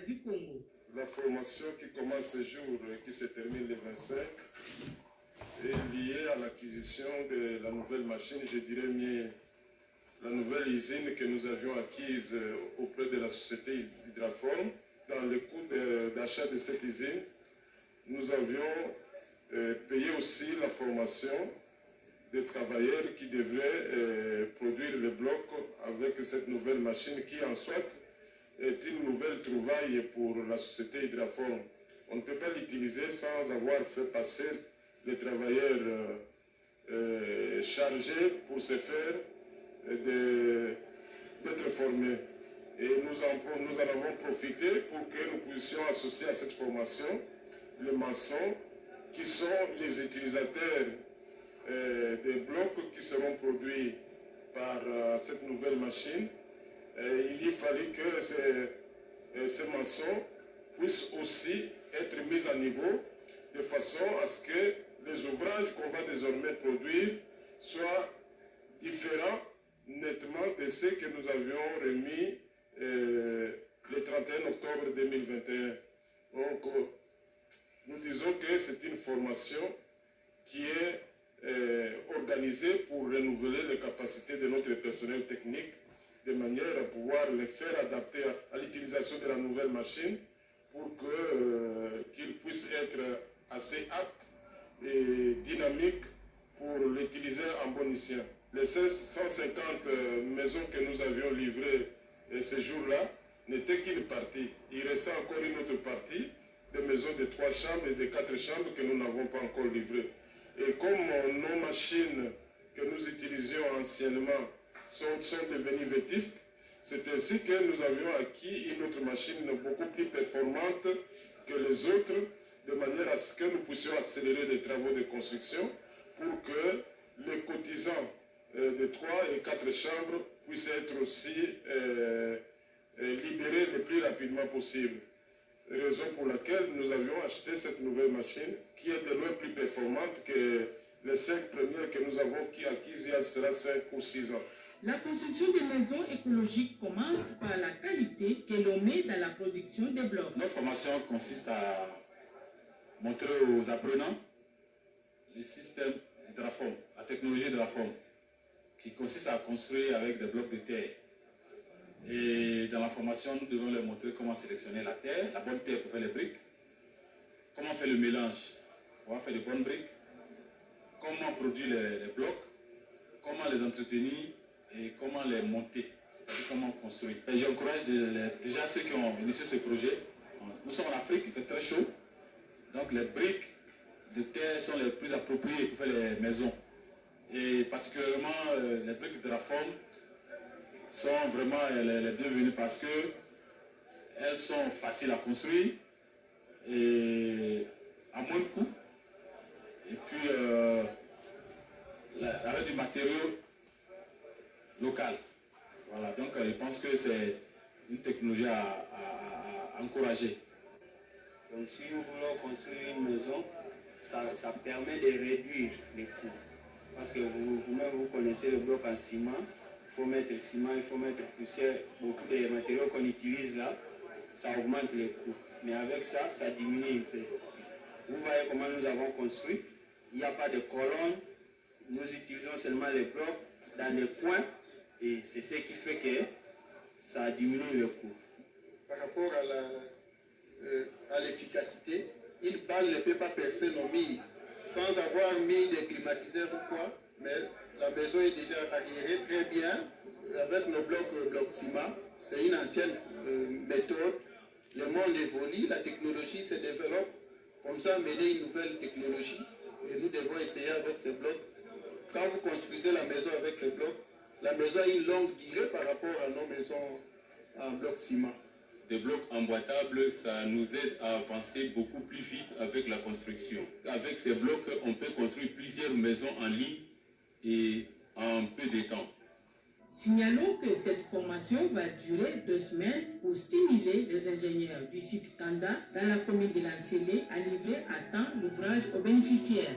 du Congo. La formation qui commence ce jour et qui se termine le 25 est liée à l'acquisition de la nouvelle machine, je dirais mieux la nouvelle usine que nous avions acquise auprès de la société Hydraform. Dans le coût d'achat de cette usine, nous avions payé aussi la formation des travailleurs qui devraient produire le bloc avec cette nouvelle machine qui en soit est une nouvelle trouvaille pour la société Hydraform. On ne peut pas l'utiliser sans avoir fait passer les travailleurs chargés pour se faire d'être formés. Et nous en avons profité pour que nous puissions associer à cette formation les maçons qui sont les utilisateurs des blocs qui seront produits par cette nouvelle machine. Il fallait que ces maçons puissent aussi être mis à niveau de façon à ce que les ouvrages qu'on va désormais produire soient différents nettement de ceux que nous avions remis le 31 octobre 2021. Donc, nous disons que c'est une formation qui est organisée pour renouveler les capacités de notre personnel technique de manière à pouvoir les faire adapter à l'utilisation de la nouvelle machine pour qu'ils puissent être assez aptes et dynamiques pour l'utiliser en bon escient. Les 150 maisons que nous avions livrées ce jour-là n'étaient qu'une partie. Il restait encore une autre partie, des maisons de 3 chambres et de 4 chambres que nous n'avons pas encore livrées. Et comme nos machines que nous utilisions anciennement sont devenues vétustes, c'est ainsi que nous avions acquis une autre machine beaucoup plus performante que les autres, de manière à ce que nous puissions accélérer les travaux de construction pour que les cotisants de 3 et 4 chambres puissent être aussi libérés le plus rapidement possible. Raison pour laquelle nous avions acheté cette nouvelle machine qui est de loin plus performante que les 5 premières que nous avons acquises il y a 5 ou 6 ans. La construction des maisons écologiques commence par la qualité que l'on met dans la production des blocs. Notre formation consiste à montrer aux apprenants le système Hydraform, la technologie Hydraform, qui consiste à construire avec des blocs de terre. Et dans la formation, nous devons leur montrer comment sélectionner la terre, la bonne terre pour faire les briques, comment faire le mélange pour faire de bonnes briques, comment produire les blocs, comment les entretenir et comment les monter, c'est-à-dire comment construire. Et j'encourage déjà ceux qui ont initié ce projet. Nous sommes en Afrique, il fait très chaud, donc les briques de terre sont les plus appropriées pour faire les maisons. Et particulièrement les briques Hydraform sont vraiment les bienvenues parce qu'elles sont faciles à construire et à moins de coût. Et puis avec du matériau local. Voilà, donc je pense que c'est une technologie à encourager. Donc si nous voulons construire une maison, ça permet de réduire les coûts. Parce que vous-même vous connaissez le bloc en ciment, il faut mettre ciment, il faut mettre poussière, beaucoup de matériaux qu'on utilise là, ça augmente les coûts. Mais avec ça, ça diminue un peu. Vous voyez comment nous avons construit, il n'y a pas de colonnes, nous utilisons seulement les blocs dans les coins et c'est ce qui fait que ça diminue le coût. Par rapport à l'efficacité, une balle ne peut pas percer nos murs sans avoir mis des climatiseurs ou quoi, mais la maison est déjà aérée très bien avec nos blocs ciment. C'est une ancienne méthode. Le monde évolue, la technologie se développe. Comme ça, mener une nouvelle technologie. Et nous devons essayer avec ces blocs. Quand vous construisez la maison avec ces blocs, la maison a une longue durée par rapport à nos maisons en bloc ciment. Des blocs emboîtables, ça nous aide à avancer beaucoup plus vite avec la construction. Avec ces blocs, on peut construire plusieurs maisons en ligne et en peu de temps. Signalons que cette formation va durer 2 semaines pour stimuler les ingénieurs du site Kanda dans la commune de Lansélé à livrer à temps l'ouvrage aux bénéficiaires.